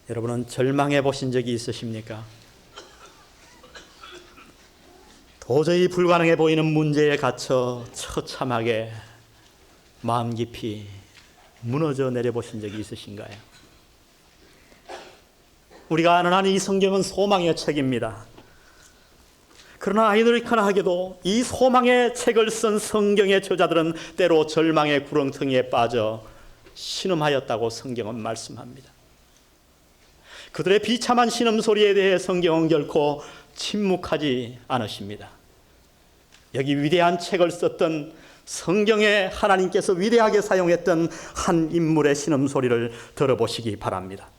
여러분은 절망해 보신 적이 있으십니까? 도저히 불가능해 보이는 문제에 갇혀 처참하게 마음 깊이 무너져 내려보신 적이 있으신가요? 우리가 아는 한 이 성경은 소망의 책입니다. 그러나 아이러니컬하게도 이 소망의 책을 쓴 성경의 저자들은 때로 절망의 구렁텅이에 빠져 신음하였다고 성경은 말씀합니다. 그들의 비참한 신음소리에 대해 성경은 결코 침묵하지 않으십니다. 여기 위대한 책을 썼던 성경에 하나님께서 위대하게 사용했던 한 인물의 신음소리를 들어보시기 바랍니다.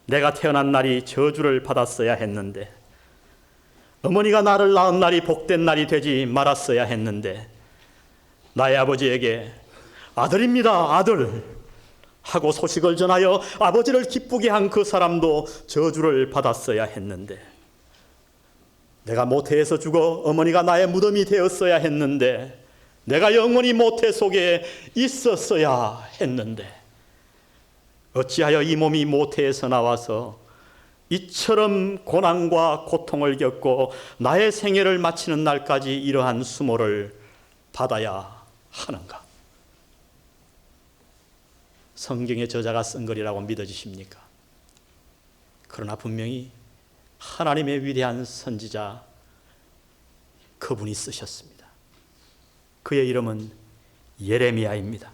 내가 태어난 날이 저주를 받았어야 했는데, 어머니가 나를 낳은 날이 복된 날이 되지 말았어야 했는데, 나의 아버지에게 아들입니다, 아들 하고 소식을 전하여 아버지를 기쁘게 한 그 사람도 저주를 받았어야 했는데, 내가 모태에서 죽어 어머니가 나의 무덤이 되었어야 했는데, 내가 영원히 모태 속에 있었어야 했는데, 어찌하여 이 몸이 모태에서 나와서 이처럼 고난과 고통을 겪고 나의 생애를 마치는 날까지 이러한 수모를 받아야 하는가? 성경의 저자가 쓴 글이라고 믿어지십니까? 그러나 분명히 하나님의 위대한 선지자 그분이 쓰셨습니다. 그의 이름은 예레미야입니다.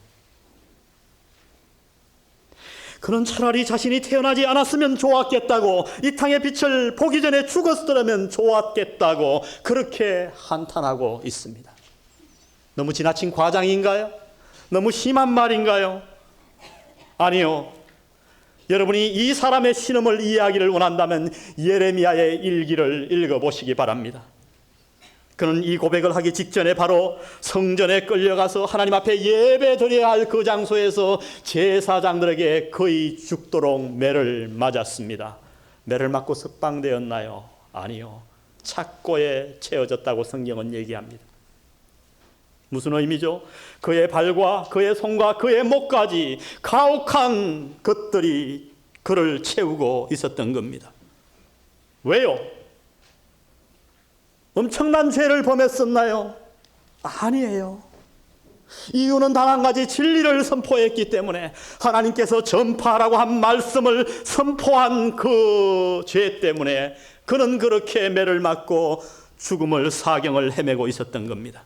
그는 차라리 자신이 태어나지 않았으면 좋았겠다고, 이 땅의 빛을 보기 전에 죽었더라면 좋았겠다고 그렇게 한탄하고 있습니다. 너무 지나친 과장인가요? 너무 심한 말인가요? 아니요. 여러분이 이 사람의 신음을 이해하기를 원한다면 예레미야의 일기를 읽어보시기 바랍니다. 그는 이 고백을 하기 직전에 바로 성전에 끌려가서 하나님 앞에 예배 드려야 할 그 장소에서 제사장들에게 거의 죽도록 매를 맞았습니다. 매를 맞고 석방되었나요? 아니요. 착고에 채워졌다고 성경은 얘기합니다. 무슨 의미죠? 그의 발과 그의 손과 그의 목까지 가혹한 것들이 그를 채우고 있었던 겁니다. 왜요? 엄청난 죄를 범했었나요? 아니에요. 이유는 단 한 가지, 진리를 선포했기 때문에, 하나님께서 전파하라고 한 말씀을 선포한 그 죄 때문에 그는 그렇게 매를 맞고 죽음을 사경을 헤매고 있었던 겁니다.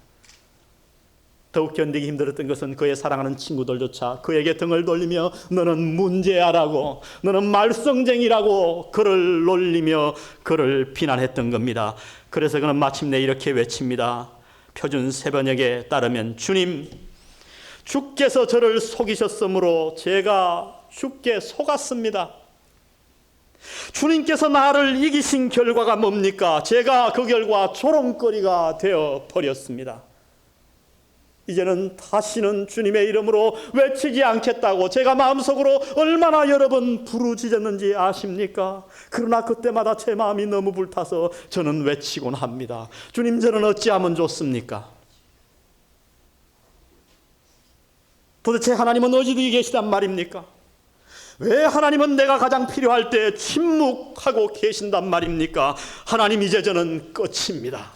더욱 견디기 힘들었던 것은 그의 사랑하는 친구들조차 그에게 등을 돌리며 너는 문제아라고, 너는 말썽쟁이라고 그를 놀리며 그를 비난했던 겁니다. 그래서 그는 마침내 이렇게 외칩니다. 표준 세번역에 따르면, 주님, 주께서 저를 속이셨으므로 제가 주께 속았습니다. 주님께서 나를 이기신 결과가 뭡니까? 제가 그 결과 조롱거리가 되어 버렸습니다. 이제는 다시는 주님의 이름으로 외치지 않겠다고 제가 마음속으로 얼마나 여러 번 부르짖었는지 아십니까? 그러나 그때마다 제 마음이 너무 불타서 저는 외치곤 합니다. 주님, 저는 어찌하면 좋습니까? 도대체 하나님은 어디 계시단 말입니까? 왜 하나님은 내가 가장 필요할 때 침묵하고 계신단 말입니까? 하나님, 이제 저는 끝입니다.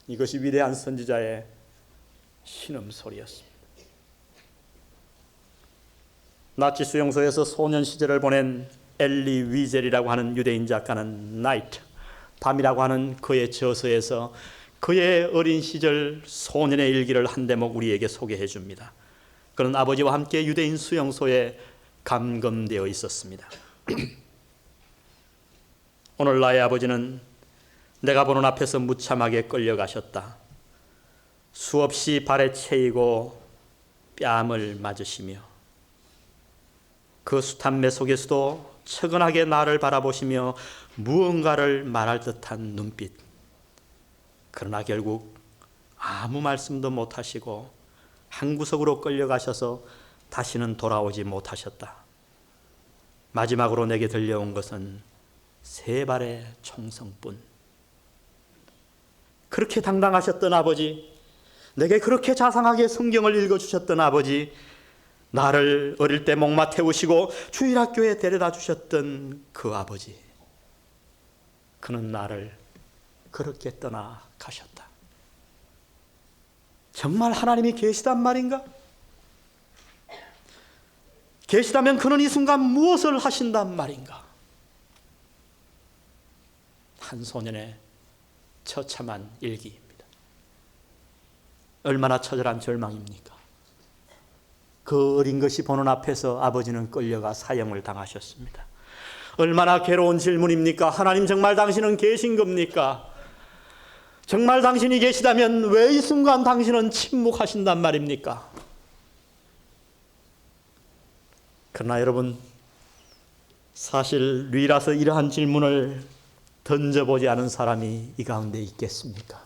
이것이 위대한 선지자의 신음소리였습니다. 나치 수용소에서 소년 시절을 보낸 엘리 위젤이라고 하는 유대인 작가는 나이트, 밤이라고 하는 그의 저서에서 그의 어린 시절 소년의 일기를 한 대목 우리에게 소개해 줍니다. 그는 아버지와 함께 유대인 수용소에 감금되어 있었습니다. 오늘 나의 아버지는 내가 보는 앞에서 무참하게 끌려가셨다. 수없이 발에 채이고 뺨을 맞으시며 그 숱한 매 속에서도 측은하게 나를 바라보시며 무언가를 말할 듯한 눈빛. 그러나 결국 아무 말씀도 못하시고 한 구석으로 끌려가셔서 다시는 돌아오지 못하셨다. 마지막으로 내게 들려온 것은 3발의 총성뿐. 그렇게 당당하셨던 아버지, 내게 그렇게 자상하게 성경을 읽어주셨던 아버지, 나를 어릴 때 목마 태우시고 주일학교에 데려다 주셨던 그 아버지, 그는 나를 그렇게 떠나 가셨다. 정말 하나님이 계시단 말인가? 계시다면 그는 이 순간 무엇을 하신단 말인가? 한 소년의 처참한 일기입니다. 얼마나 처절한 절망입니까? 그 어린 것이 보는 앞에서 아버지는 끌려가 사형을 당하셨습니다. 얼마나 괴로운 질문입니까? 하나님, 정말 당신은 계신 겁니까? 정말 당신이 계시다면 왜 이 순간 당신은 침묵하신단 말입니까? 그러나 여러분, 사실 류이라서 이러한 질문을 던져보지 않은 사람이 이 가운데 있겠습니까?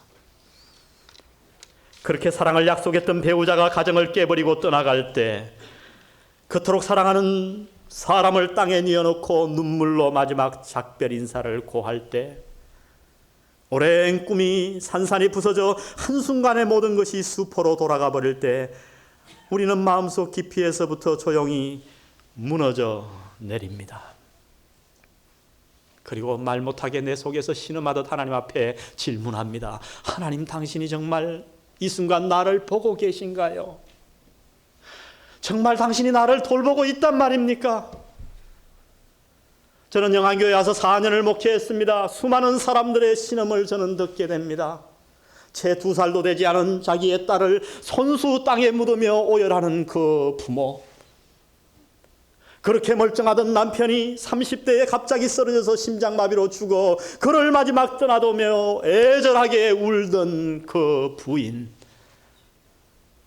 그렇게 사랑을 약속했던 배우자가 가정을 깨버리고 떠나갈 때, 그토록 사랑하는 사람을 땅에 뉘어놓고 눈물로 마지막 작별 인사를 고할 때, 오랜 꿈이 산산이 부서져 한순간에 모든 것이 수포로 돌아가 버릴 때, 우리는 마음속 깊이에서부터 조용히 무너져 내립니다. 그리고 말 못하게 내 속에서 신음하듯 하나님 앞에 질문합니다. 하나님, 당신이 정말 이 순간 나를 보고 계신가요? 정말 당신이 나를 돌보고 있단 말입니까? 저는 영안교회 와서 4년을 목회했습니다. 수많은 사람들의 신음을 저는 듣게 됩니다. 채 2살도 되지 않은 자기의 딸을 손수 땅에 묻으며 오열하는 그 부모, 그렇게 멀쩡하던 남편이 30대에 갑자기 쓰러져서 심장마비로 죽어 그를 마지막 떠나도며 애절하게 울던 그 부인,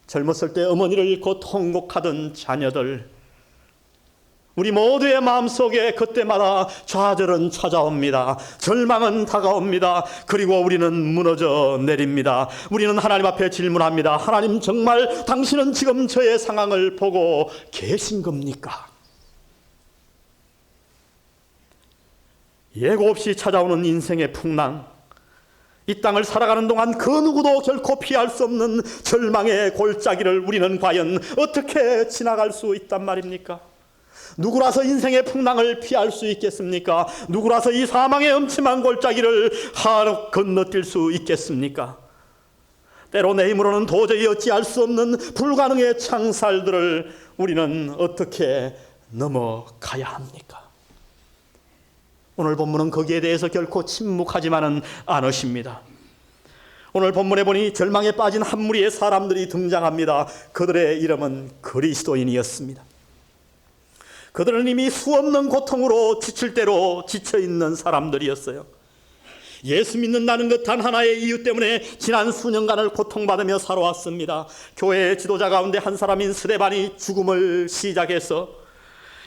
젊었을 때 어머니를 잃고 통곡하던 자녀들, 우리 모두의 마음속에 그때마다 좌절은 찾아옵니다. 절망은 다가옵니다. 그리고 우리는 무너져 내립니다. 우리는 하나님 앞에 질문합니다. 하나님, 정말 당신은 지금 저의 상황을 보고 계신 겁니까? 예고 없이 찾아오는 인생의 풍랑, 이 땅을 살아가는 동안 그 누구도 결코 피할 수 없는 절망의 골짜기를 우리는 과연 어떻게 지나갈 수 있단 말입니까? 누구라서 인생의 풍랑을 피할 수 있겠습니까? 누구라서 이 사망의 엄침한 골짜기를 건너뛸 수 있겠습니까? 때로 내 힘으로는 도저히 어찌할 수 없는 불가능의 창살들을 우리는 어떻게 넘어가야 합니까? 오늘 본문은 거기에 대해서 결코 침묵하지만은 않으십니다. 오늘 본문에 보니 절망에 빠진 한 무리의 사람들이 등장합니다. 그들의 이름은 그리스도인이었습니다. 그들은 이미 수없는 고통으로 지칠 대로 지쳐있는 사람들이었어요. 예수 믿는다는 것 단 하나의 이유 때문에 지난 수년간을 고통받으며 살아왔습니다. 교회의 지도자 가운데 한 사람인 스데반이 죽음을 시작해서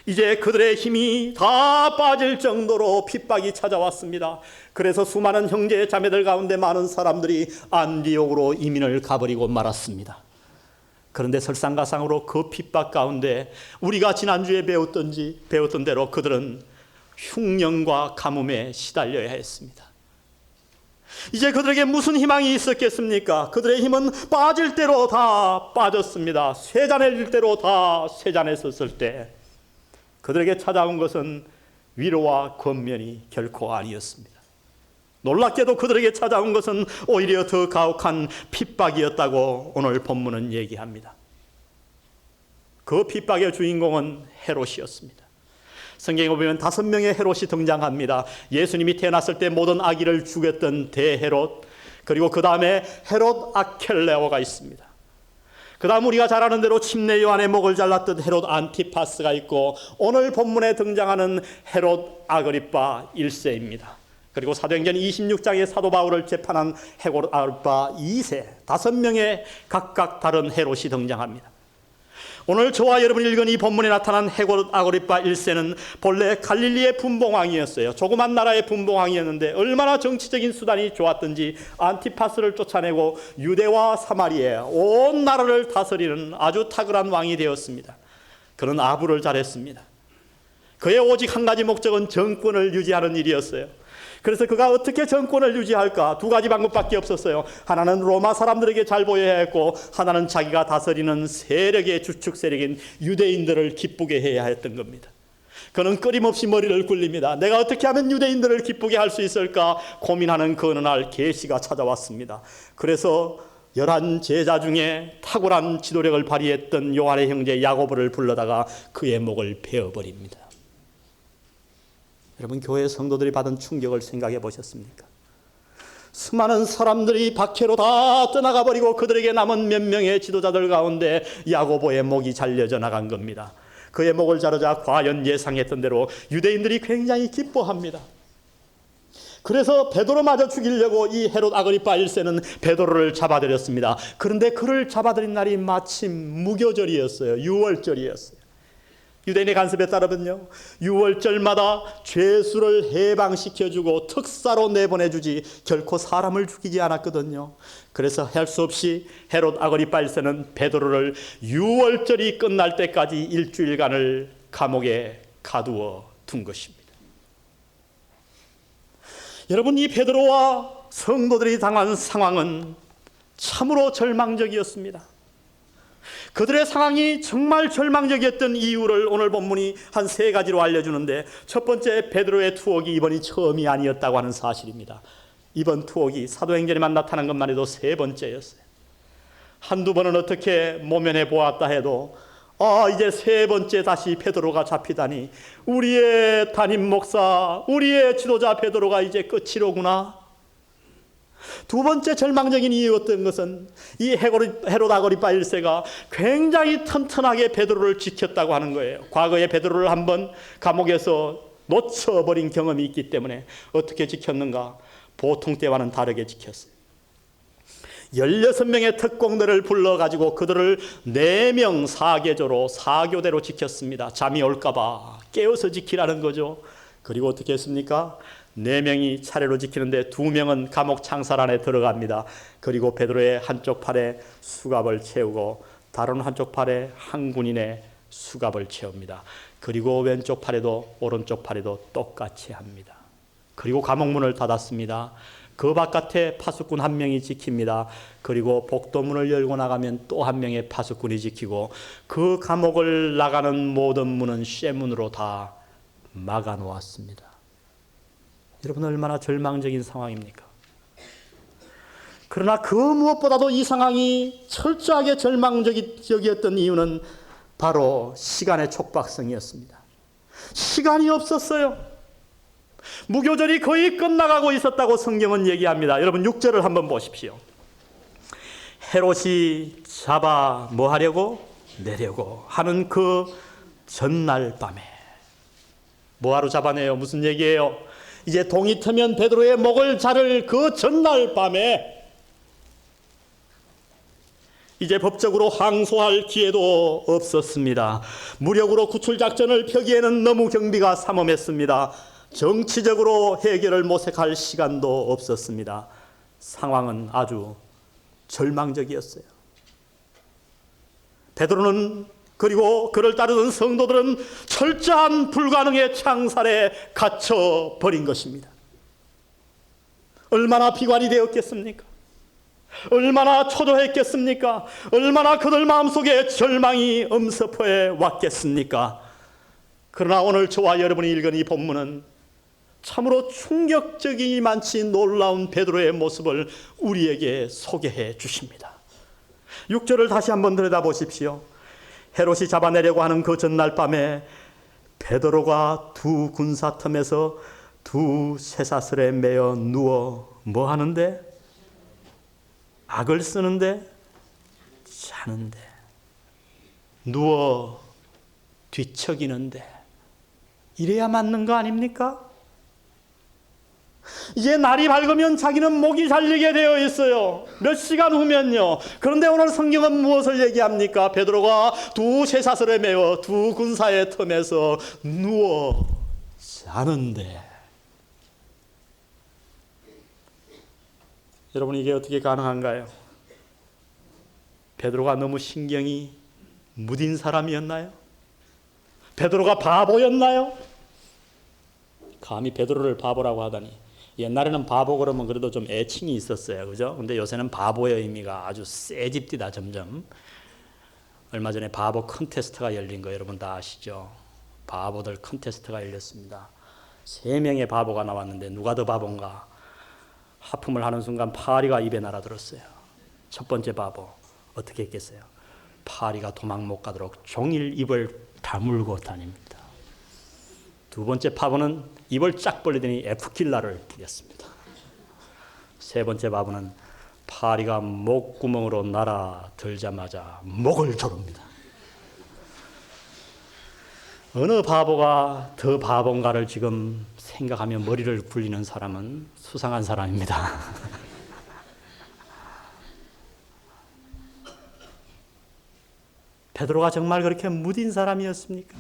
이제 그들의 힘이 다 빠질 정도로 핍박이 찾아왔습니다. 그래서 수많은 형제 자매들 가운데 많은 사람들이 안디옥으로 이민을 가버리고 말았습니다. 그런데 설상가상으로 그 핍박 가운데 우리가 지난주에 배웠던 대로 그들은 흉년과 가뭄에 시달려야 했습니다. 이제 그들에게 무슨 희망이 있었겠습니까? 그들의 힘은 빠질 대로 다 빠졌습니다. 쇠잔해질 대로 다 쇠잔했었을 때 그들에게 찾아온 것은 위로와 권면이 결코 아니었습니다. 놀랍게도 그들에게 찾아온 것은 오히려 더 가혹한 핍박이었다고 오늘 본문은 얘기합니다. 그 핍박의 주인공은 헤롯이었습니다. 성경에 보면 5명의 헤롯이 등장합니다. 예수님이 태어났을 때 모든 아기를 죽였던 대헤롯, 그리고 그 다음에 헤롯 아켈레오가 있습니다. 그 다음 우리가 잘 아는 대로 침례 요한의 목을 잘랐던 헤롯 안티파스가 있고, 오늘 본문에 등장하는 헤롯 아그리파 1세입니다. 그리고 사도행전 26장의 사도 바울을 재판한 헤롯 아그리파 2세, 5명의 각각 다른 헤롯이 등장합니다. 오늘 저와 여러분이 읽은 이 본문에 나타난 헤롯 아그리파 1세는 본래 갈릴리의 분봉왕이었어요. 조그만 나라의 분봉왕이었는데 얼마나 정치적인 수단이 좋았던지 안티파스를 쫓아내고 유대와 사마리아 온 나라를 다스리는 아주 탁월한 왕이 되었습니다. 그는 아부를 잘했습니다. 그의 오직 한 가지 목적은 정권을 유지하는 일이었어요. 그래서 그가 어떻게 정권을 유지할까? 두 가지 방법밖에 없었어요. 하나는 로마 사람들에게 잘 보여야 했고, 하나는 자기가 다스리는 세력의 주축 세력인 유대인들을 기쁘게 해야 했던 겁니다. 그는 끊임없이 머리를 굴립니다. 내가 어떻게 하면 유대인들을 기쁘게 할 수 있을까 고민하는 그 어느 날 계시가 찾아왔습니다. 그래서 11 제자 중에 탁월한 지도력을 발휘했던 요한의 형제 야고보를 불러다가 그의 목을 베어버립니다. 여러분, 교회 성도들이 받은 충격을 생각해 보셨습니까? 수많은 사람들이 박해로 다 떠나가 버리고 그들에게 남은 몇 명의 지도자들 가운데 야고보의 목이 잘려져 나간 겁니다. 그의 목을 자르자 과연 예상했던 대로 유대인들이 굉장히 기뻐합니다. 그래서 베드로마저 죽이려고 이 헤롯 아그리파 1세는 베드로를 잡아들였습니다. 그런데 그를 잡아들인 날이 마침 무교절이었어요. 유월절이었어요. 유대인의 간섭에 따르면요, 유월절마다 죄수를 해방시켜주고 특사로 내보내주지 결코 사람을 죽이지 않았거든요. 그래서 할 수 없이 헤롯 아그리파 1세는 베드로를 유월절이 끝날 때까지 일주일간을 감옥에 가두어 둔 것입니다. 여러분, 이 베드로와 성도들이 당한 상황은 참으로 절망적이었습니다. 그들의 상황이 정말 절망적이었던 이유를 오늘 본문이 한 3가지로 알려주는데, 첫 번째, 베드로의 투옥이 이번이 처음이 아니었다고 하는 사실입니다. 이번 투옥이 사도행전에만 나타난 것만 해도 3번째였어요. 한두 번은 어떻게 모면해 보았다 해도 이제 3번째 다시 베드로가 잡히다니, 우리의 담임 목사, 우리의 지도자 베드로가 이제 끝이로구나. 두 번째 절망적인 이유였던 것은 이 헤롯 아그리파 1세가 굉장히 튼튼하게 베드로를 지켰다고 하는 거예요. 과거에 베드로를 한번 감옥에서 놓쳐버린 경험이 있기 때문에 어떻게 지켰는가? 보통 때와는 다르게 지켰어요. 16명의 특공대를 불러가지고 그들을 4명 사계조로 사교대로 지켰습니다. 잠이 올까봐 깨워서 지키라는 거죠. 그리고 어떻게 했습니까? 4명이 차례로 지키는데 2명은 감옥 창살 안에 들어갑니다. 그리고 베드로의 한쪽 팔에 수갑을 채우고 다른 한쪽 팔에 한 군인의 수갑을 채웁니다. 그리고 왼쪽 팔에도 오른쪽 팔에도 똑같이 합니다. 그리고 감옥문을 닫았습니다. 그 바깥에 파수꾼 1명이 지킵니다. 그리고 복도문을 열고 나가면 또 1명의 파수꾼이 지키고, 그 감옥을 나가는 모든 문은 쇠문으로 다 막아 놓았습니다. 여러분, 얼마나 절망적인 상황입니까? 그러나 그 무엇보다도 이 상황이 철저하게 절망적이었던 이유는 바로 시간의 촉박성이었습니다. 시간이 없었어요. 무교절이 거의 끝나가고 있었다고 성경은 얘기합니다. 여러분, 6절을 한번 보십시오. 헤롯이 잡아 뭐 하려고? 내려고 하는 그 전날 밤에. 뭐하러 잡아내요? 무슨 얘기예요? 이제 동이 트면 베드로의 목을 자를 그 전날 밤에 이제 법적으로 항소할 기회도 없었습니다. 무력으로 구출작전을 펴기에는 너무 경비가 삼엄했습니다. 정치적으로 해결을 모색할 시간도 없었습니다. 상황은 아주 절망적이었어요. 베드로는, 그리고 그를 따르는 성도들은 철저한 불가능의 창살에 갇혀버린 것입니다. 얼마나 비관이 되었겠습니까? 얼마나 초조했겠습니까? 얼마나 그들 마음속에 절망이 엄습해 왔겠습니까? 그러나 오늘 저와 여러분이 읽은 이 본문은 참으로 충격적이만치 놀라운 베드로의 모습을 우리에게 소개해 주십니다. 6절을 다시 한번 들여다보십시오. 헤롯이 잡아내려고 하는 그 전날 밤에 베드로가 두 군사 틈에서 두 쇠사슬에 매어 누워 뭐 하는데? 악을 쓰는데? 자는데. 누워 뒤척이는데. 이래야 맞는 거 아닙니까? 이제 날이 밝으면 자기는 목이 잘리게 되어 있어요. 몇 시간 후면요. 그런데 오늘 성경은 무엇을 얘기합니까? 베드로가 두 쇠사슬에 매어 두 군사의 틈에서 누워 자는데. 여러분, 이게 어떻게 가능한가요? 베드로가 너무 신경이 무딘 사람이었나요? 베드로가 바보였나요? 감히 베드로를 바보라고 하다니. 옛날에는 바보 그러면 그래도 좀 애칭이 있었어요. 그죠? 근데 요새는 바보의 의미가 아주 세집디다, 점점. 얼마 전에 바보 컨테스트가 열린 거 여러분 다 아시죠? 바보들 컨테스트가 열렸습니다. 3명의 바보가 나왔는데 누가 더 바본가? 하품을 하는 순간 파리가 입에 날아들었어요. 첫 번째 바보 어떻게 했겠어요? 파리가 도망 못 가도록 종일 입을 다물고 다닙니다. 두 번째 바보는 입을 쫙 벌리더니 F킬라를 뿌렸습니다. 세 번째 바보는 파리가 목구멍으로 날아들자마자 목을 조릅니다. 어느 바보가 더 바본가를 지금 생각하며 머리를 굴리는 사람은 수상한 사람입니다. 베드로가 정말 그렇게 무딘 사람이었습니까?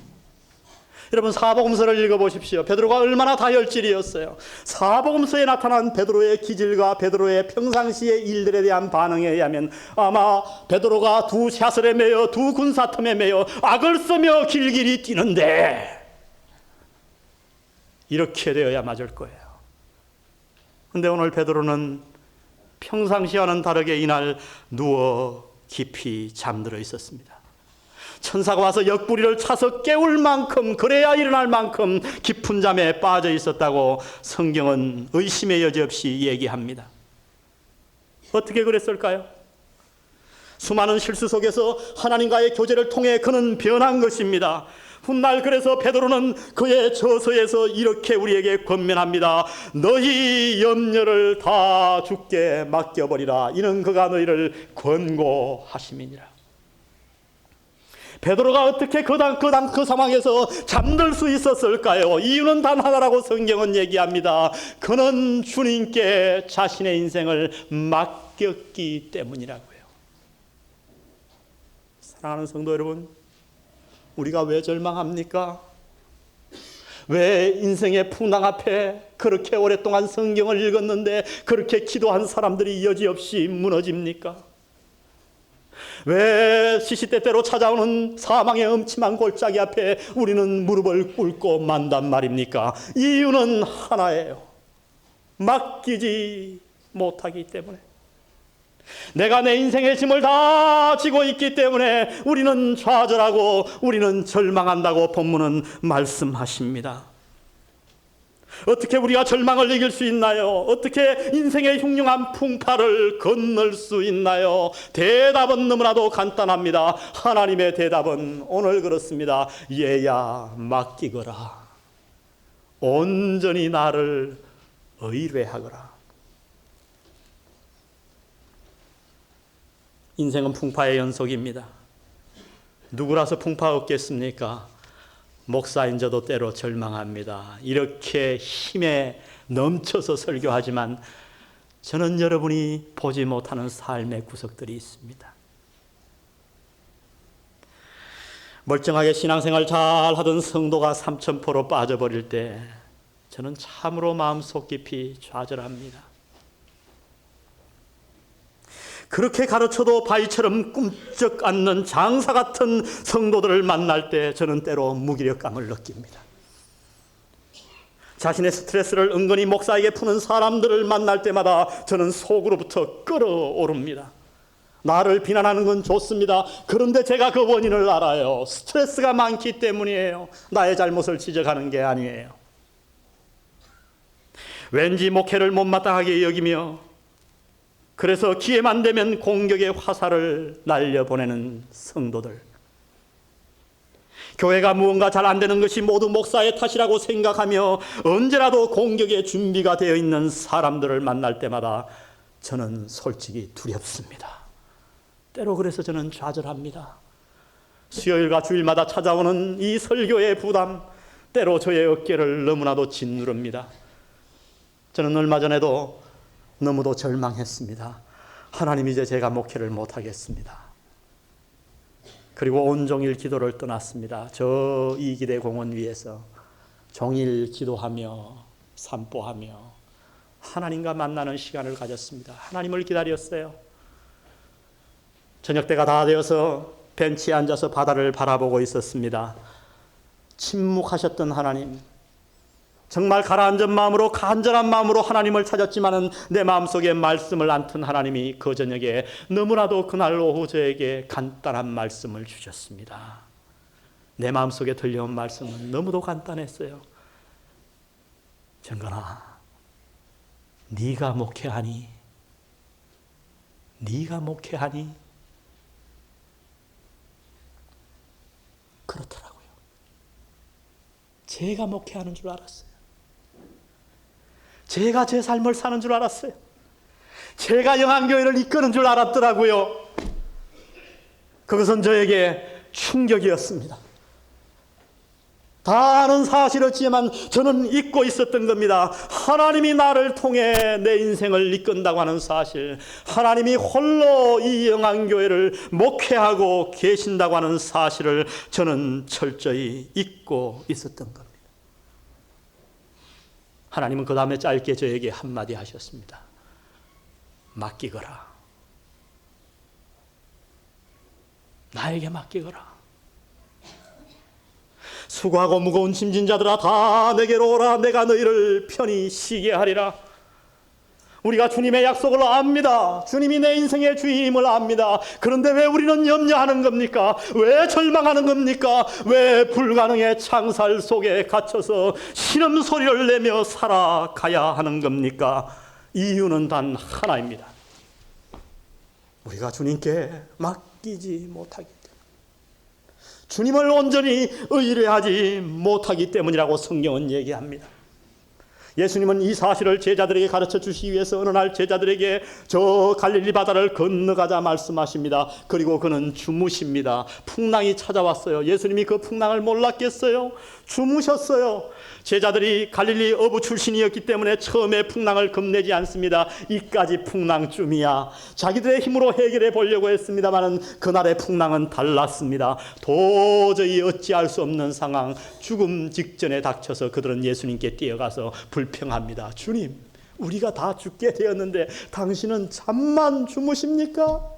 여러분 사복음서를 읽어보십시오. 베드로가 얼마나 다혈질이었어요. 사복음서에 나타난 베드로의 기질과 베드로의 평상시의 일들에 대한 반응에 의하면 아마 베드로가 두 샤슬에 매여 두 군사텀에 매여 악을 쓰며 길길이 뛰는데 이렇게 되어야 맞을 거예요. 그런데 오늘 베드로는 평상시와는 다르게 이날 누워 깊이 잠들어 있었습니다. 천사가 와서 옆구리를 차서 깨울 만큼, 그래야 일어날 만큼 깊은 잠에 빠져 있었다고 성경은 의심의 여지 없이 얘기합니다. 어떻게 그랬을까요? 수많은 실수 속에서 하나님과의 교제를 통해 그는 변한 것입니다. 훗날 그래서 베드로는 그의 저서에서 이렇게 우리에게 권면합니다. 너희 염려를 다 주께 맡겨버리라. 이는 그가 너희를 권고하심이니라. 베드로가 어떻게 그 상황에서 잠들 수 있었을까요? 이유는 단 하나라고 성경은 얘기합니다. 그는 주님께 자신의 인생을 맡겼기 때문이라고요. 사랑하는 성도 여러분, 우리가 왜 절망합니까? 왜 인생의 풍랑 앞에 그렇게 오랫동안 성경을 읽었는데 그렇게 기도한 사람들이 여지없이 무너집니까? 왜 시시때때로 찾아오는 사망의 음침한 골짜기 앞에 우리는 무릎을 꿇고 만단 말입니까? 이유는 하나예요. 맡기지 못하기 때문에. 내가 내 인생의 짐을 다 지고 있기 때문에 우리는 좌절하고 우리는 절망한다고 본문은 말씀하십니다. 어떻게 우리가 절망을 이길 수 있나요? 어떻게 인생의 흉흉한 풍파를 건널 수 있나요? 대답은 너무나도 간단합니다. 하나님의 대답은 오늘 그렇습니다. 얘야 맡기거라. 온전히 나를 의뢰하거라. 인생은 풍파의 연속입니다. 누구라서 풍파 없겠습니까? 목사인 저도 때로 절망합니다. 이렇게 힘에 넘쳐서 설교하지만 저는 여러분이 보지 못하는 삶의 구석들이 있습니다. 멀쩡하게 신앙생활 잘 하던 성도가 삼천포로 빠져버릴 때 저는 참으로 마음속 깊이 좌절합니다. 그렇게 가르쳐도 바위처럼 꿈쩍 않는 장사 같은 성도들을 만날 때 저는 때로 무기력감을 느낍니다. 자신의 스트레스를 은근히 목사에게 푸는 사람들을 만날 때마다 저는 속으로부터 끓어오릅니다. 나를 비난하는 건 좋습니다. 그런데 제가 그 원인을 알아요. 스트레스가 많기 때문이에요. 나의 잘못을 지적하는 게 아니에요. 왠지 목회를 못마땅하게 여기며 그래서 기회만 되면 공격의 화살을 날려보내는 성도들. 교회가 무언가 잘 안 되는 것이 모두 목사의 탓이라고 생각하며 언제라도 공격의 준비가 되어 있는 사람들을 만날 때마다 저는 솔직히 두렵습니다. 때로 그래서 저는 좌절합니다. 수요일과 주일마다 찾아오는 이 설교의 부담, 때로 저의 어깨를 너무나도 짓누릅니다. 저는 얼마 전에도 너무도 절망했습니다. 하나님, 이제 제가 목회를 못하겠습니다. 그리고 온종일 기도를 떠났습니다. 저 이기대 공원 위에서 종일 기도하며 산보하며 하나님과 만나는 시간을 가졌습니다. 하나님을 기다렸어요. 저녁 때가 다 되어서 벤치에 앉아서 바다를 바라보고 있었습니다. 침묵하셨던 하나님, 정말 가라앉은 마음으로 간절한 마음으로 하나님을 찾았지만은 내 마음속에 말씀을 안튼 하나님이 그 저녁에 너무나도 그날 오후 저에게 간단한 말씀을 주셨습니다. 내 마음속에 들려온 말씀은 너무도 간단했어요. 정건아, 네가 목회하니? 네가 목회하니? 그렇더라고요. 제가 목회하는 줄 알았어요. 제가 제 삶을 사는 줄 알았어요. 제가 영안교회를 이끄는 줄 알았더라고요. 그것은 저에게 충격이었습니다. 다 아는 사실이었지만 저는 잊고 있었던 겁니다. 하나님이 나를 통해 내 인생을 이끈다고 하는 사실, 하나님이 홀로 이 영안교회를 목회하고 계신다고 하는 사실을 저는 철저히 잊고 있었던 겁니다. 하나님은 그 다음에 짧게 저에게 한마디 하셨습니다. 맡기거라. 나에게 맡기거라. 수고하고 무거운 짐진 자들아 다 내게로 오라. 내가 너희를 편히 쉬게 하리라. 우리가 주님의 약속을 압니다. 주님이 내 인생의 주임을 압니다. 그런데 왜 우리는 염려하는 겁니까? 왜 절망하는 겁니까? 왜 불가능의 창살 속에 갇혀서 신음소리를 내며 살아가야 하는 겁니까? 이유는 단 하나입니다. 우리가 주님께 맡기지 못하기 때문에, 주님을 온전히 의뢰하지 못하기 때문이라고 성경은 얘기합니다. 예수님은 이 사실을 제자들에게 가르쳐 주시기 위해서 어느 날 제자들에게 저 갈릴리 바다를 건너가자 말씀하십니다. 그리고 그는 주무십니다. 풍랑이 찾아왔어요. 예수님이 그 풍랑을 몰랐겠어요? 주무셨어요. 제자들이 갈릴리 어부 출신이었기 때문에 처음에 풍랑을 겁내지 않습니다. 이까지 풍랑쯤이야. 자기들의 힘으로 해결해 보려고 했습니다만 그날의 풍랑은 달랐습니다. 도저히 어찌할 수 없는 상황, 죽음 직전에 닥쳐서 그들은 예수님께 뛰어가서 불평합니다. 주님, 우리가 다 죽게 되었는데 당신은 잠만 주무십니까?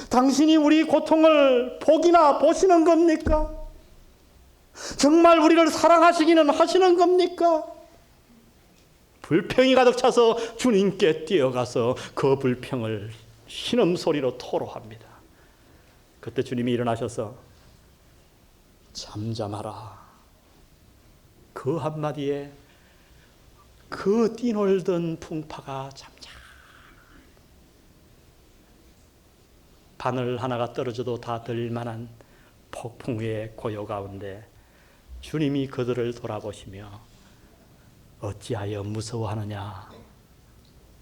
당신이 우리 고통을 보기나 보시는 겁니까? 정말 우리를 사랑하시기는 하시는 겁니까? 불평이 가득 차서 주님께 뛰어가서 그 불평을 신음소리로 토로합니다. 그때 주님이 일어나셔서 잠잠하라. 그 한마디에 그 뛰놀던 풍파가 잠잠. 바늘 하나가 떨어져도 다 들릴만한 폭풍의 고요 가운데 주님이 그들을 돌아보시며 어찌하여 무서워하느냐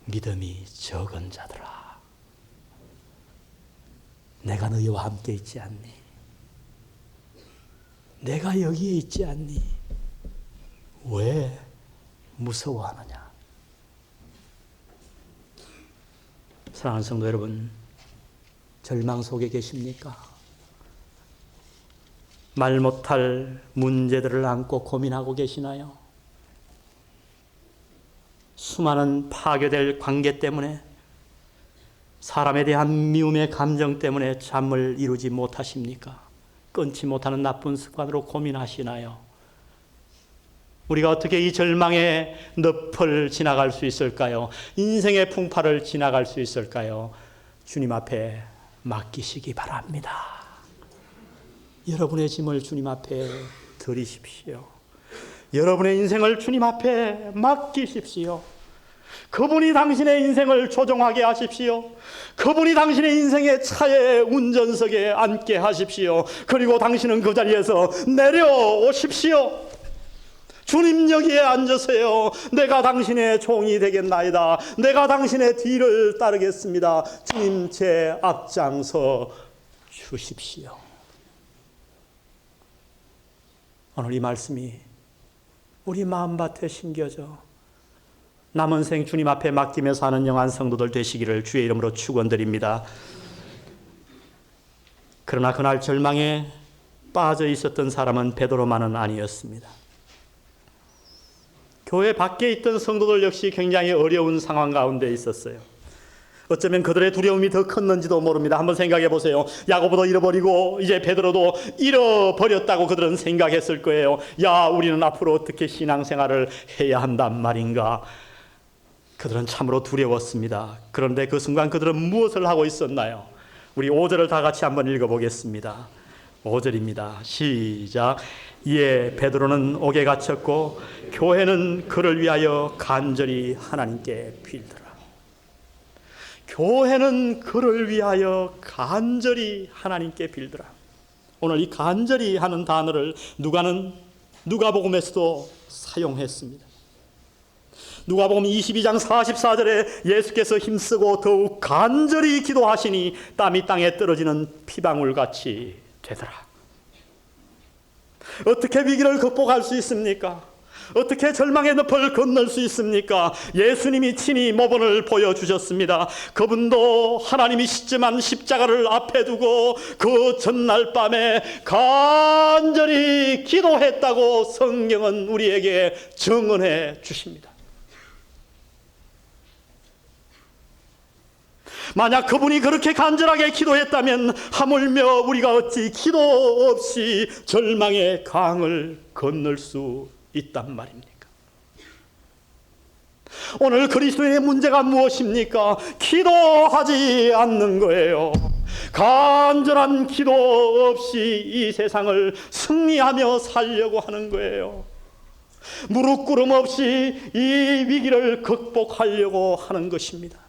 믿음이 적은 자들아, 내가 너희와 함께 있지 않니? 내가 여기에 있지 않니? 왜 무서워하느냐? 사랑하는 성도 여러분, 절망 속에 계십니까? 말 못할 문제들을 안고 고민하고 계시나요? 수많은 파괴될 관계 때문에, 사람에 대한 미움의 감정 때문에 잠을 이루지 못하십니까? 끊지 못하는 나쁜 습관으로 고민하시나요? 우리가 어떻게 이 절망의 늪을 지나갈 수 있을까요? 인생의 풍파를 지나갈 수 있을까요? 주님 앞에 맡기시기 바랍니다. 여러분의 짐을 주님 앞에 드리십시오. 여러분의 인생을 주님 앞에 맡기십시오. 그분이 당신의 인생을 조종하게 하십시오. 그분이 당신의 인생의 차의 운전석에 앉게 하십시오. 그리고 당신은 그 자리에서 내려오십시오. 주님 여기에 앉으세요. 내가 당신의 종이 되겠나이다. 내가 당신의 뒤를 따르겠습니다. 주님 제 앞장서 주십시오. 오늘 이 말씀이 우리 마음밭에 심겨져 남은 생 주님 앞에 맡기며 사는 영한 성도들 되시기를 주의 이름으로 축원드립니다. 그러나 그날 절망에 빠져 있었던 사람은 베드로만은 아니었습니다. 교회 밖에 있던 성도들 역시 굉장히 어려운 상황 가운데 있었어요. 어쩌면 그들의 두려움이 더 컸는지도 모릅니다. 한번 생각해 보세요. 야고보도 잃어버리고 이제 베드로도 잃어버렸다고 그들은 생각했을 거예요. 야, 우리는 앞으로 어떻게 신앙생활을 해야 한단 말인가. 그들은 참으로 두려웠습니다. 그런데 그 순간 그들은 무엇을 하고 있었나요? 우리 5절을 다 같이 한번 읽어보겠습니다. 5절입니다. 시작. 이에 베드로는 옥에 갇혔고 교회는 그를 위하여 간절히 하나님께 빌더라. 교회는 그를 위하여 간절히 하나님께 빌더라. 오늘 이 간절히 하는 단어를 누가복음에서도 사용했습니다. 누가복음 22장 44절에 예수께서 힘쓰고 더욱 간절히 기도하시니 땀이 땅에 떨어지는 피방울같이 되더라. 어떻게 위기를 극복할 수 있습니까? 어떻게 절망의 늪을 건널 수 있습니까? 예수님이 친히 모본을 보여주셨습니다. 그분도 하나님이 시점한 십자가를 앞에 두고 그 전날 밤에 간절히 기도했다고 성경은 우리에게 증언해 주십니다. 만약 그분이 그렇게 간절하게 기도했다면 하물며 우리가 어찌 기도 없이 절망의 강을 건널 수 있단 말입니까? 오늘 그리스도인의 문제가 무엇입니까? 기도하지 않는 거예요. 간절한 기도 없이 이 세상을 승리하며 살려고 하는 거예요. 무릎 꿇음 없이 이 위기를 극복하려고 하는 것입니다.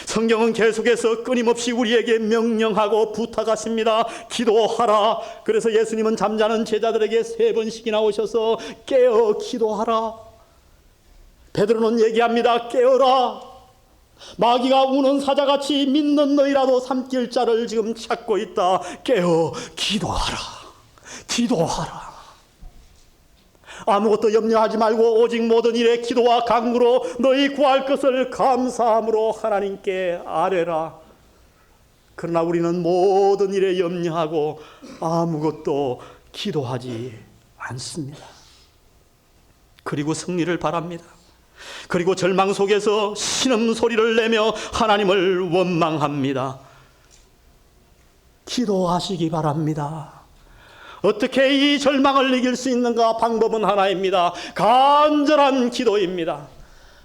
성경은 계속해서 끊임없이 우리에게 명령하고 부탁하십니다. 기도하라. 그래서 예수님은 잠자는 제자들에게 3번씩이나 오셔서 깨어 기도하라. 베드로는 얘기합니다. 깨어라. 마귀가 우는 사자같이 믿는 너희라도 삼킬 자를 지금 찾고 있다. 깨어 기도하라. 기도하라. 아무것도 염려하지 말고 오직 모든 일에 기도와 간구로 너희 구할 것을 감사함으로 하나님께 아뢰라. 그러나 우리는 모든 일에 염려하고 아무것도 기도하지 않습니다. 그리고 승리를 바랍니다. 그리고 절망 속에서 신음소리를 내며 하나님을 원망합니다. 기도하시기 바랍니다. 어떻게 이 절망을 이길 수 있는가? 방법은 하나입니다. 간절한 기도입니다.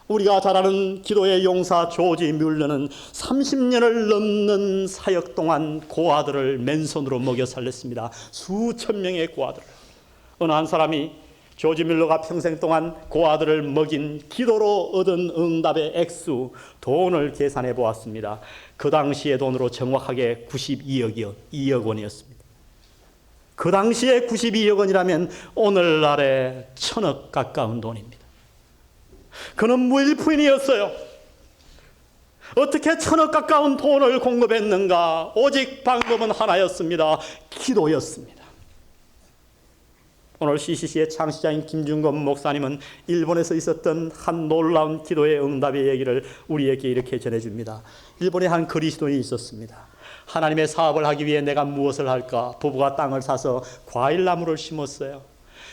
우리가 잘 아는 기도의 용사 조지 뮬러는 30년을 넘는 사역 동안 고아들을 맨손으로 먹여 살렸습니다. 수천 명의 고아들. 어느 한 사람이 조지 뮬러가 평생 동안 고아들을 먹인 기도로 얻은 응답의 액수, 돈을 계산해 보았습니다. 그 당시의 돈으로 정확하게 92억 원이었습니다. 그 당시에 92억 원이라면 오늘날의 1000억 가까운 돈입니다. 그는 무일푼이었어요. 어떻게 1000억 가까운 돈을 공급했는가? 오직 방법은 하나였습니다. 기도였습니다. 오늘 CCC의 창시자인 김준건 목사님은 일본에서 있었던 한 놀라운 기도의 응답의 얘기를 우리에게 이렇게 전해줍니다. 일본에 한 그리스도인이 있었습니다. 하나님의 사업을 하기 위해 내가 무엇을 할까? 부부가 땅을 사서 과일나무를 심었어요.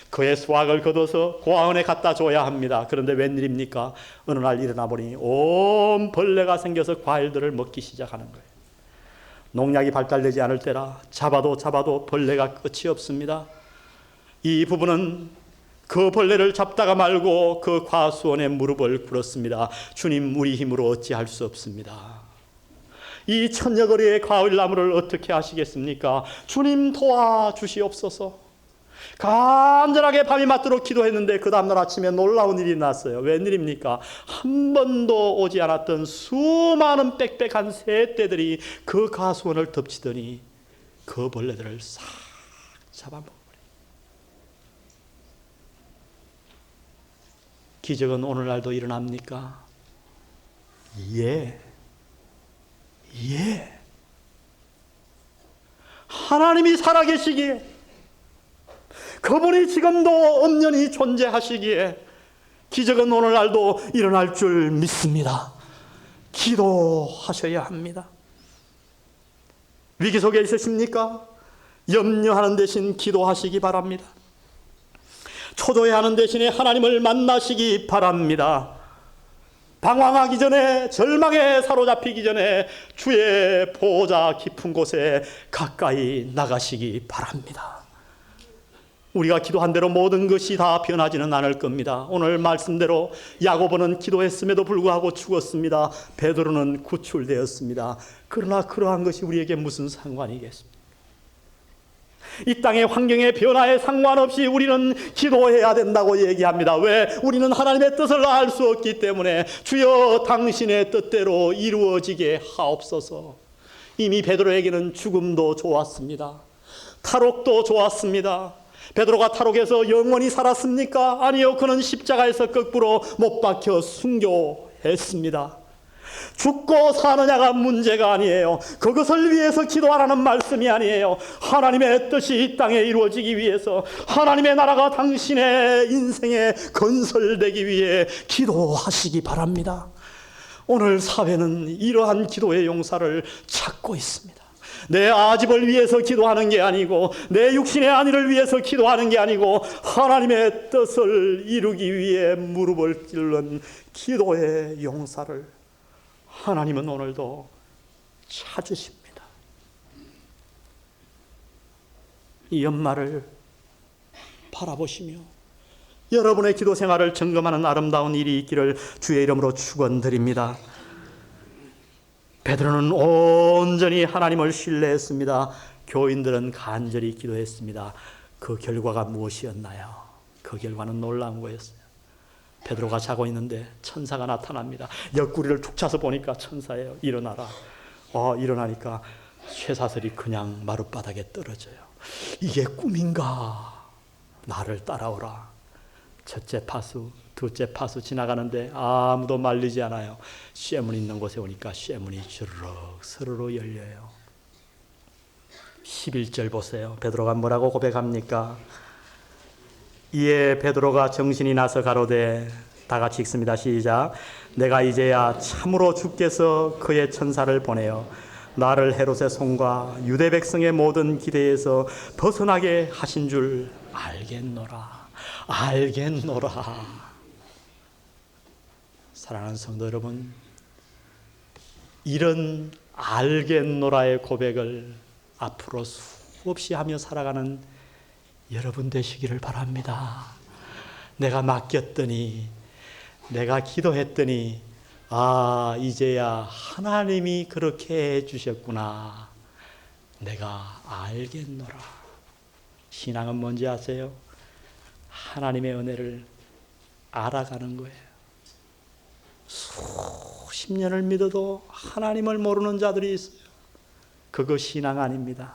그의 수확을 거둬서 고아원에 갖다 줘야 합니다. 그런데 웬일입니까? 어느 날 일어나 보니 온 벌레가 생겨서 과일들을 먹기 시작하는 거예요. 농약이 발달되지 않을 때라 잡아도 벌레가 끝이 없습니다. 이 부부는 그 벌레를 잡다가 말고 그 과수원에 무릎을 꿇었습니다. 주님, 우리 힘으로 어찌할 수 없습니다. 이 천여거리의 과일나무를 어떻게 하시겠습니까? 주님 도와주시옵소서. 간절하게 밤이 맞도록 기도했는데 그 다음날 아침에 놀라운 일이 났어요. 웬일입니까? 한 번도 오지 않았던 수많은 빽빽한 새떼들이 그 가수원을 덮치더니 그 벌레들을 싹 잡아먹어버려요. 기적은 오늘날도 일어납니까? 예. 하나님이 살아계시기에, 그분이 지금도 엄연히 존재하시기에 기적은 오늘날도 일어날 줄 믿습니다. 기도하셔야 합니다. 위기 속에 있으십니까? 염려하는 대신 기도하시기 바랍니다. 초조해하는 대신에 하나님을 만나시기 바랍니다. 방황하기 전에, 절망에 사로잡히기 전에 주의 보호자 깊은 곳에 가까이 나가시기 바랍니다. 우리가 기도한 대로 모든 것이 다 변하지는 않을 겁니다. 오늘 말씀대로 야고보는 기도했음에도 불구하고 죽었습니다. 베드로는 구출되었습니다. 그러나 그러한 것이 우리에게 무슨 상관이겠습니까? 이 땅의 환경의 변화에 상관없이 우리는 기도해야 된다고 얘기합니다. 왜? 우리는 하나님의 뜻을 알 수 없기 때문에 주여 당신의 뜻대로 이루어지게 하옵소서. 이미 베드로에게는 죽음도 좋았습니다. 탈옥도 좋았습니다. 베드로가 탈옥에서 영원히 살았습니까? 아니요. 그는 십자가에서 거꾸로 못 박혀 순교했습니다. 죽고 사느냐가 문제가 아니에요. 그것을 위해서 기도하라는 말씀이 아니에요. 하나님의 뜻이 이 땅에 이루어지기 위해서, 하나님의 나라가 당신의 인생에 건설되기 위해 기도하시기 바랍니다. 오늘 사회는 이러한 기도의 용사를 찾고 있습니다. 내 아집을 위해서 기도하는 게 아니고, 내 육신의 안위를 위해서 기도하는 게 아니고, 하나님의 뜻을 이루기 위해 무릎을 꿇는 기도의 용사를 하나님은 오늘도 찾으십니다. 이 연말을 바라보시며 여러분의 기도 생활을 점검하는 아름다운 일이 있기를 주의 이름으로 축원드립니다. 베드로는 온전히 하나님을 신뢰했습니다. 교인들은 간절히 기도했습니다. 그 결과가 무엇이었나요? 그 결과는 놀라운 거였어요. 베드로가 자고 있는데 천사가 나타납니다. 옆구리를 툭 차서 보니까 천사예요. 일어나라. 일어나니까 쇠사슬이 그냥 마룻바닥에 떨어져요. 이게 꿈인가? 나를 따라오라. 첫째 파수, 둘째 파수 지나가는데 아무도 말리지 않아요. 쇠문 있는 곳에 오니까 쇠문이 주르륵 스르르 열려요. 11절 보세요. 베드로가 뭐라고 고백합니까? 이에 베드로가 정신이 나서 가로되, 다 같이 읽습니다. 시작. 내가 이제야 참으로 주께서 그의 천사를 보내어 나를 헤롯의 손과 유대 백성의 모든 기대에서 벗어나게 하신 줄 알겠노라. 알겠노라. 사랑하는 성도 여러분, 이런 알겠노라의 고백을 앞으로 수없이 하며 살아가는 여러분 되시기를 바랍니다. 내가 맡겼더니, 내가 기도했더니, 이제야 하나님이 그렇게 해주셨구나. 내가 알겠노라. 신앙은 뭔지 아세요? 하나님의 은혜를 알아가는 거예요. 수십 년을 믿어도 하나님을 모르는 자들이 있어요. 그거 신앙 아닙니다.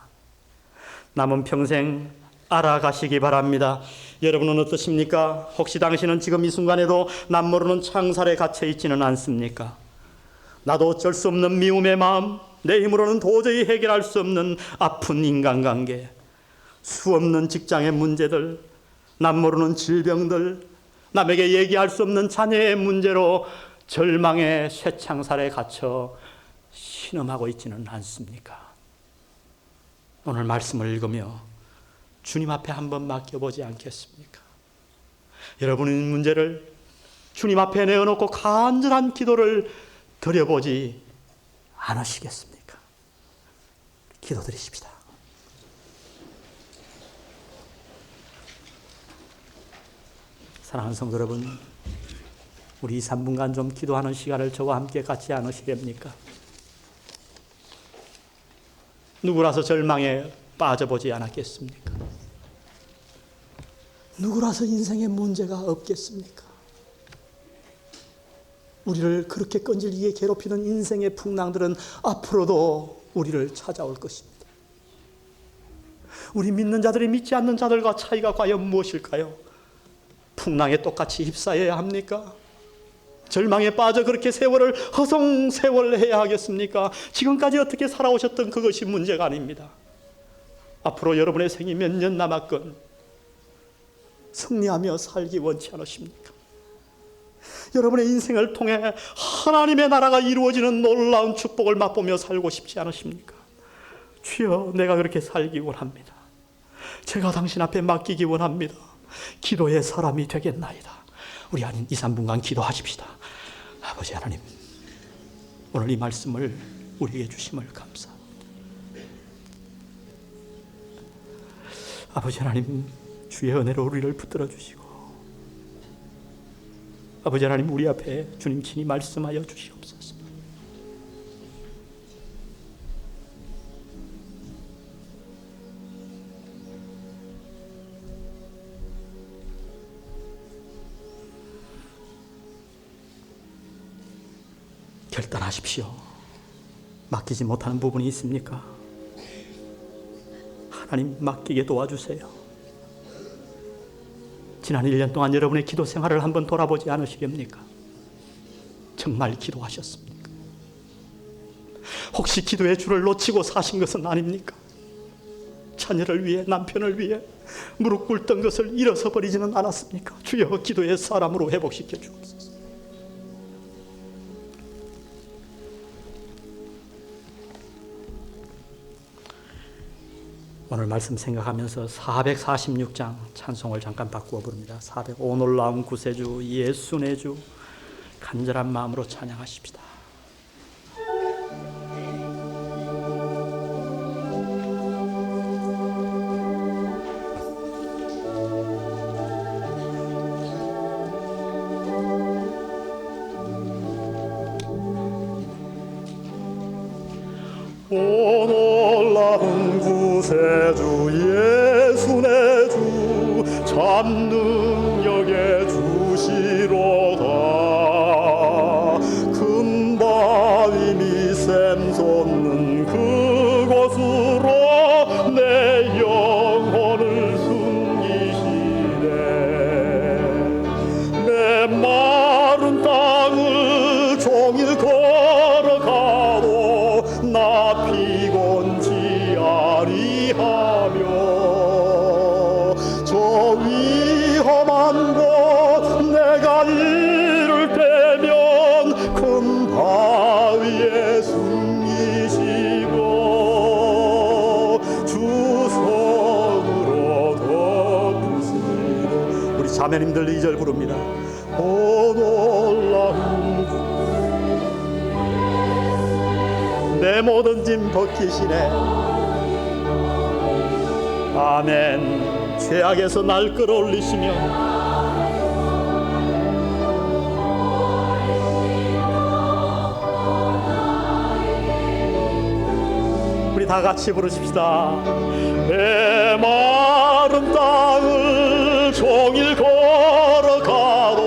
남은 평생 알아가시기 바랍니다. 여러분은 어떠십니까? 혹시 당신은 지금 이 순간에도 남 모르는 창살에 갇혀 있지는 않습니까? 나도 어쩔 수 없는 미움의 마음, 내 힘으로는 도저히 해결할 수 없는 아픈 인간관계, 수없는 직장의 문제들, 남 모르는 질병들, 남에게 얘기할 수 없는 자녀의 문제로 절망의 쇠창살에 갇혀 신음하고 있지는 않습니까? 오늘 말씀을 읽으며 주님 앞에 한번 맡겨보지 않겠습니까? 여러분의 문제를 주님 앞에 내어놓고 간절한 기도를 드려보지 않으시겠습니까? 기도드리십시다. 사랑하는 성도 여러분, 우리 3분간 좀 기도하는 시간을 저와 함께 갖지 않으시렵니까? 누구라서 절망에 빠져보지 않았겠습니까? 누구라서 인생에 문제가 없겠습니까? 우리를 그렇게 끈질기게 괴롭히는 인생의 풍랑들은 앞으로도 우리를 찾아올 것입니다. 우리 믿는 자들이 믿지 않는 자들과 차이가 과연 무엇일까요? 풍랑에 똑같이 휩싸여야 합니까? 절망에 빠져 그렇게 세월을 허송세월해야 하겠습니까? 지금까지 어떻게 살아오셨던 그것이 문제가 아닙니다. 앞으로 여러분의 생이 몇 년 남았건 승리하며 살기 원치 않으십니까? 여러분의 인생을 통해 하나님의 나라가 이루어지는 놀라운 축복을 맛보며 살고 싶지 않으십니까? 주여, 내가 그렇게 살기 원합니다. 제가 당신 앞에 맡기기 원합니다. 기도의 사람이 되겠나이다. 우리 한 2, 3분간 기도하십시다. 아버지 하나님, 오늘 이 말씀을 우리에게 주심을 감사합니다. 아버지 하나님, 주의 은혜로 우리를 붙들어 주시고, 아버지 하나님, 우리 앞에 주님 친히 말씀하여 주시옵소서. 결단하십시오. 맡기지 못하는 부분이 있습니까? 하나님, 맡기게 도와주세요. 지난 1년 동안 여러분의 기도 생활을 한번 돌아보지 않으시렵니까? 정말 기도하셨습니까? 혹시 기도의 줄을 놓치고 사신 것은 아닙니까? 자녀를 위해, 남편을 위해 무릎 꿇던 것을 잃어서 버리지는 않았습니까? 주여, 기도의 사람으로 회복시켜 주옵소서. 오늘 말씀 생각하면서 446장 찬송을 잠깐 바꾸어 부릅니다. 405 놀라운 구세주 예수 내 주, 간절한 마음으로 찬양하십시다. 오 놀라운 구세주 예수 내 주, 참 능력의 주시로다. 큰 바위 미샘 솟는 그곳으로 내 영혼을 숨기시네. 내 마른 땅을 종일 걸어가도 나 피곤지 아리하며 저 위험한 곳 내가 이를 때면 큰 바위에 숨기시고 주 성으로 덮으시고. 우리 자매님들 2절 부릅니다. 오 놀라운 내 모든 짐 벗기시네. 아멘. 죄악에서 날 끌어올리시며 우리 다 같이 부르십시다. 내 마른 땅을 종일 걸어가도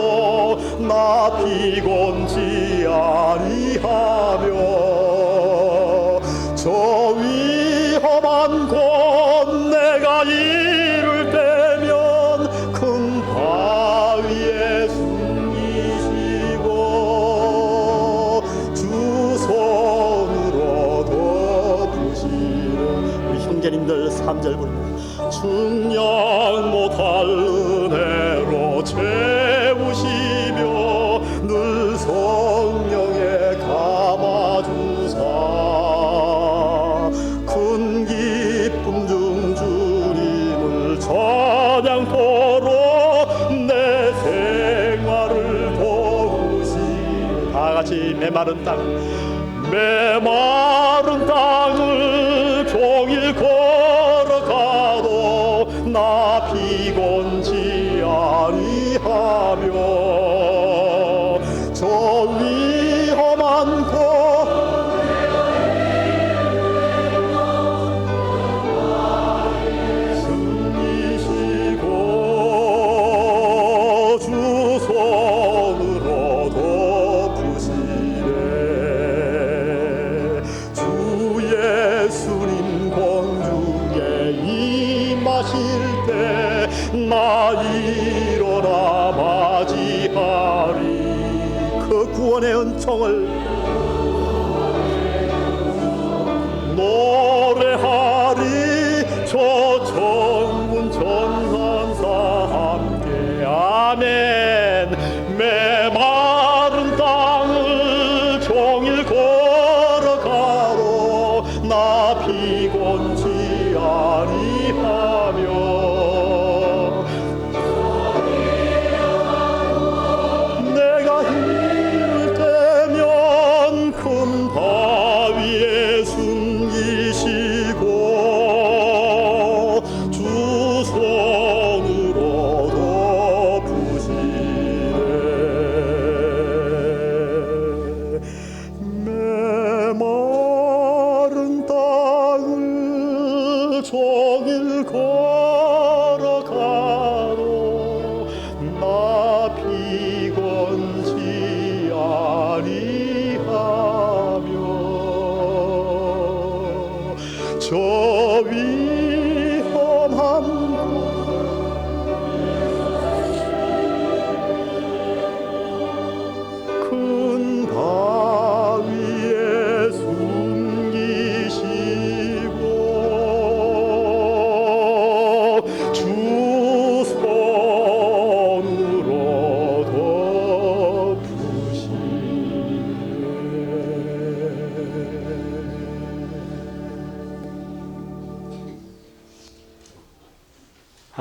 나 피곤지 아니하며 저 위험한 곳 내가 이를 때면 큰 바위에 숨기시고 주 손으로 덮으시는. 우리 형제님들 3절 부릅니다. 측량 못할 은혜로 채우시며 늘 성령에 감아주사 큰 기쁨 중 주님을 찬양토록 내 생활을 도우시네. 다 같이 메마른 땅, 메마른 땅을 종일 걸어가도 나 피곤지 아니하며 저 위험한 곳 숨기시고 주 손으로 덮으시네. 주 예수님 공중에 임하실 때 나 일어나 맞이하리. 그 구원의 은총을 노래하리. 저 천군 천사와 함께 아멘. 메마른 땅을 종일 걸어가도 나 피곤지 아니하며 내가 힘을 때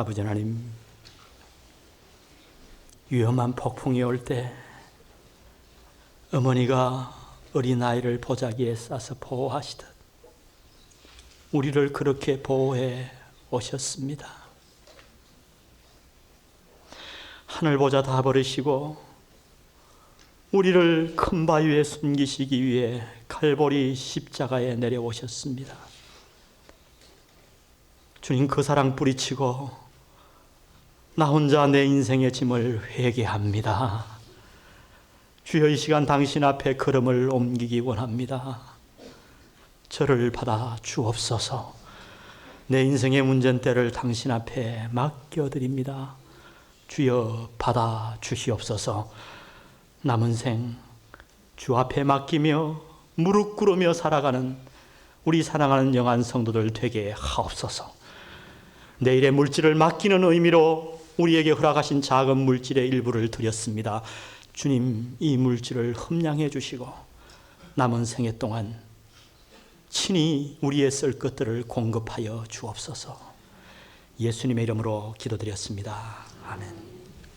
아버지 하나님, 위험한 폭풍이 올 때 어머니가 어린아이를 보자기에 싸서 보호하시듯 우리를 그렇게 보호해 오셨습니다. 하늘 보자 다 버리시고 우리를 큰 바위에 숨기시기 위해 칼보리 십자가에 내려오셨습니다. 주님, 그 사랑 뿌리치고 나 혼자 내 인생의 짐을 회개합니다. 주여, 이 시간 당신 앞에 걸음을 옮기기 원합니다. 저를 받아 주옵소서. 내 인생의 운전대를 당신 앞에 맡겨드립니다. 주여, 받아 주시옵소서. 남은 생 주 앞에 맡기며 무릎 꿇으며 살아가는 우리 사랑하는 영안 성도들 되게 하옵소서. 내일의 물질을 맡기는 의미로 우리에게 허락하신 작은 물질의 일부를 드렸습니다. 주님, 이 물질을 흠량해 주시고 남은 생애 동안 친히 우리의 쓸 것들을 공급하여 주옵소서. 예수님의 이름으로 기도드렸습니다. 아멘.